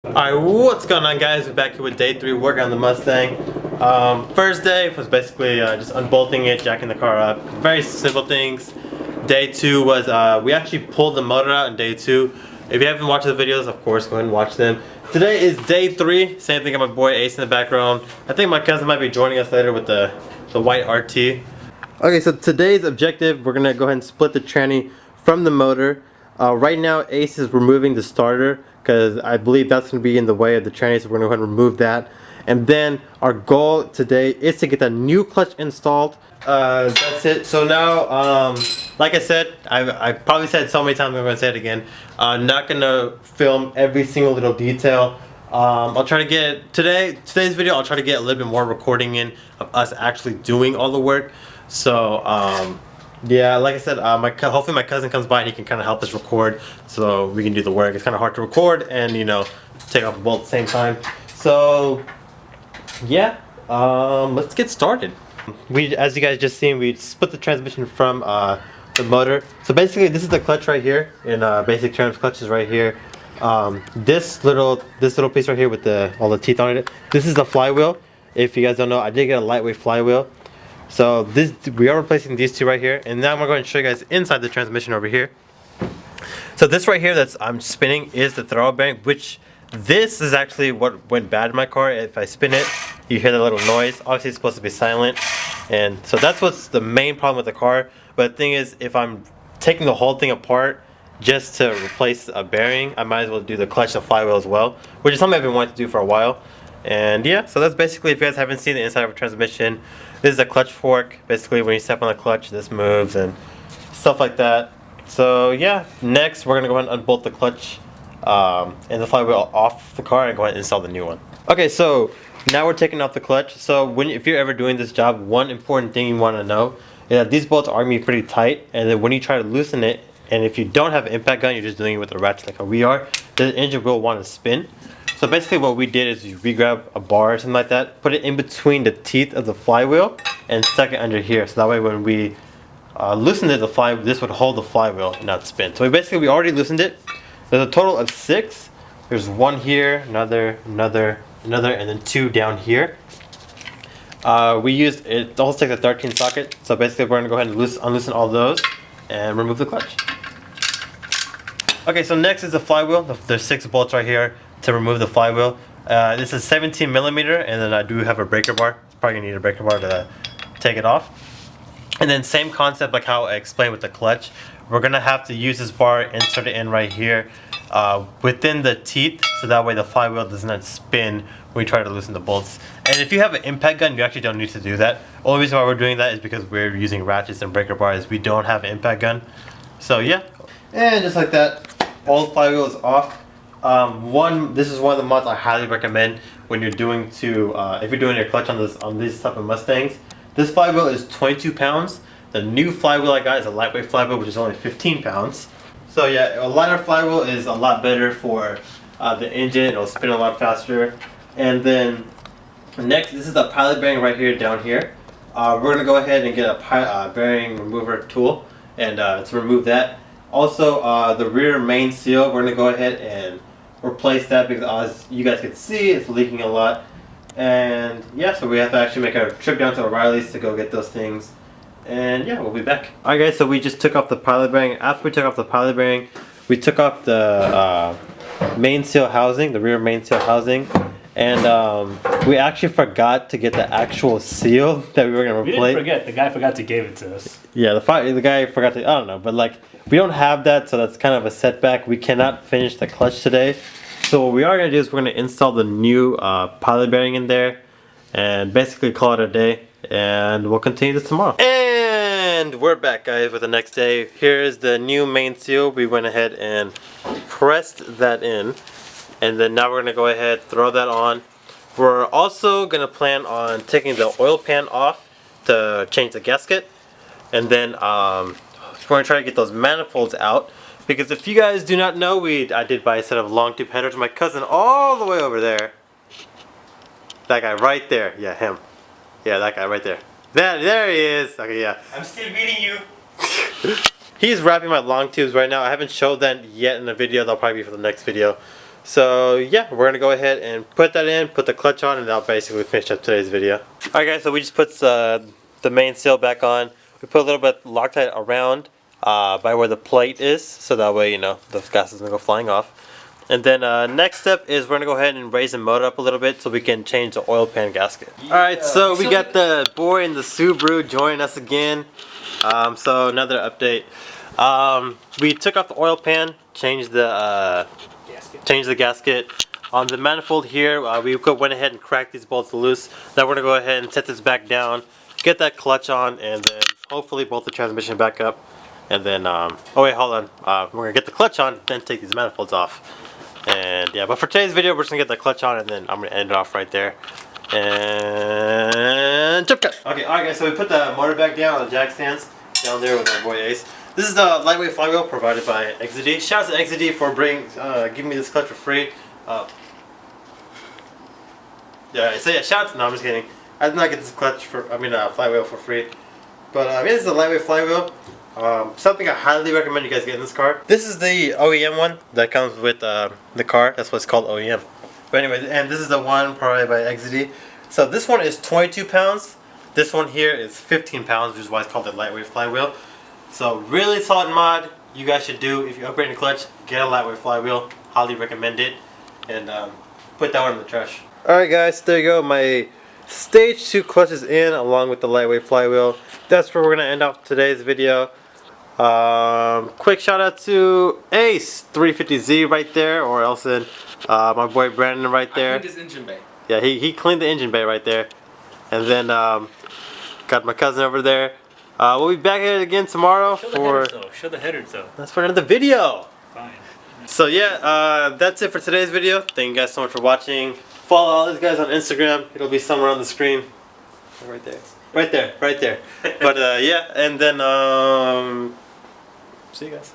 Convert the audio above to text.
Alright, what's going on, guys? We're back here with day 3 working on the Mustang. First day was basically just unbolting it, jacking the car up. Very simple things. Day 2 was we actually pulled the motor out in day 2. If you haven't watched the videos, of course, go ahead and watch them. Today is day 3. Same thing, got my boy Ace in the background. I think my cousin might be joining us later with the white RT. Okay, so today's objective, we're gonna go ahead and split the tranny from the motor. Right now, Ace is removing the starter because I believe that's going to be in the way of the tranny, so we're going to go ahead and remove that. And then our goal today is to get the new clutch installed. That's it. So now, like I said, I probably said it so many times, I'm going to say it again. Not going to film every single little detail. I'll try to get, today's video, I'll try to get a little bit more recording in of us actually doing all the work. So, yeah, like I said, hopefully my cousin comes by and he can kind of help us record so we can do the work. It's kind of hard to record and, you know, take off the bolt at the same time. So, yeah, let's get started. As you guys just seen, we split the transmission from the motor. So basically, this is the clutch right here. In basic terms, clutch is right here. This little piece right here with all the teeth on it. This is the flywheel. If you guys don't know, I did get a lightweight flywheel. So we are replacing these two right here, and now I'm going to show you guys inside the transmission over here. So this right here I'm spinning is the throttle bearing, which this is actually what went bad in my car. If I spin it, you hear the little noise. Obviously it's supposed to be silent, and so that's what's the main problem with the car. But the thing is, if I'm taking the whole thing apart just to replace a bearing, I might as well do the clutch and flywheel as well, which is something I've been wanting to do for a while. And yeah, so that's basically, if you guys haven't seen the inside of a transmission, this is a clutch fork. Basically, when you step on the clutch, this moves and stuff like that. So yeah, next we're gonna go ahead and unbolt the clutch and the flywheel off the car and go ahead and install the new one. Okay, so now we're taking off the clutch. So if you're ever doing this job, one important thing you want to know is that these bolts are gonna be pretty tight, and then when you try to loosen it, and if you don't have an impact gun, you're just doing it with a ratchet like how we are, the engine will want to spin. So basically what we did is we grabbed a bar or something like that, put it in between the teeth of the flywheel, and stuck it under here. So that way when we loosened it, this would hold the flywheel and not spin. So we already loosened it. There's a total of 6. There's one here, another, and then 2 down here. It also takes a 13 socket. So basically we're gonna go ahead and unloosen all those and remove the clutch. Okay, so next is the flywheel. There's 6 bolts right here to remove the flywheel. This is 17 millimeter, and then I do have a breaker bar. It's probably gonna need a breaker bar to take it off. And then same concept like how I explained with the clutch. We're gonna have to use this bar, insert it in right here within the teeth, so that way the flywheel does not spin when we try to loosen the bolts. And if you have an impact gun, you actually don't need to do that. Only reason why we're doing that is because we're using ratchets and breaker bars. We don't have an impact gun. So yeah, and just like that, all the flywheel is off. This is one of the mods I highly recommend when you're doing if you're doing your clutch on these type of Mustangs. This flywheel is 22 pounds. The new flywheel I got is a lightweight flywheel, which is only 15 pounds. So yeah, a lighter flywheel is a lot better for the engine. It'll spin a lot faster. And then next, this is the pilot bearing right here down here. We're gonna go ahead and get a bearing remover tool and to remove that. Also, the rear main seal, we're gonna go ahead and replace that because as you guys can see, it's leaking a lot. And yeah, so we have to actually make a trip down to O'Reilly's to go get those things. And yeah, we'll be back. Alright guys, so we just took off the pilot bearing. After we took off the pilot bearing, we took off the main seal housing, the rear main seal housing. And we actually forgot to get the actual seal that we were gonna replace. We didn't forget, the guy forgot to give it to us. Yeah, the guy forgot to, I don't know, but like, we don't have that, so that's kind of a setback. We cannot finish the clutch today. So what we are gonna do is we're gonna install the new pilot bearing in there and basically call it a day, and we'll continue this tomorrow. And we're back, guys, with the next day. Here is the new main seal. We went ahead and pressed that in, and then now we're gonna go ahead, throw that on. We're also gonna plan on taking the oil pan off to change the gasket, and then we're gonna try to get those manifolds out. Because if you guys do not know, I did buy a set of long tube headers. My cousin all the way over there. That guy right there. Yeah, him. Yeah, that guy right there. There he is. Okay, yeah. I'm still beating you. He's wrapping my long tubes right now. I haven't showed that yet in the video. That'll probably be for the next video. So yeah, we're gonna go ahead and put that in, put the clutch on, and that'll basically finish up today's video. Alright guys, so we just put the main seal back on. We put a little bit Loctite around by where the plate is, so that way, you know, the gas doesn't go flying off. And then next step is we're gonna go ahead and raise the motor up a little bit so we can change the oil pan gasket. Yeah. Alright, so we got the boy in the Subaru joining us again. So another update. We took off the oil pan, changed the gasket. On the manifold here, we went ahead and cracked these bolts loose. Now we're gonna go ahead and set this back down, get that clutch on, and then hopefully bolt the transmission back up. And then, oh wait, hold on. We're gonna get the clutch on, then take these manifolds off. And yeah, but for today's video, we're just gonna get the clutch on, and then I'm gonna end it off right there. And jump cut. Okay, alright guys, so we put the motor back down on the jack stands down there with our boy Ace. This is the lightweight flywheel provided by XD. Shout out to XD for giving me this clutch for free. Yeah, so yeah, shout out to, no, I'm just kidding. I did not get this flywheel for free. But yeah, this is a lightweight flywheel. Something I highly recommend you guys get in this car. This is the OEM one that comes with the car. That's what's called OEM. But anyway, and this is the one provided by XD. So this one is 22 pounds. This one here is 15 pounds, which is why it's called the lightweight flywheel. So really solid mod. You guys should do, if you upgrade the clutch, get a lightweight flywheel. Highly recommend it. And put that one in the trash. Alright guys, there you go. My stage 2 clutch is in along with the lightweight flywheel. That's where we're going to end off today's video. Quick shout out to Ace 350Z right there, or else my boy Brandon right there. I cleaned his engine bay. Yeah, he cleaned the engine bay right there. And then got my cousin over there. We'll be back at it again tomorrow Show the headers though. That's for another video. Fine. So yeah, that's it for today's video. Thank you guys so much for watching. Follow all these guys on Instagram. It'll be somewhere on the screen. Right there. Right there. Right there. But yeah, and then see you guys.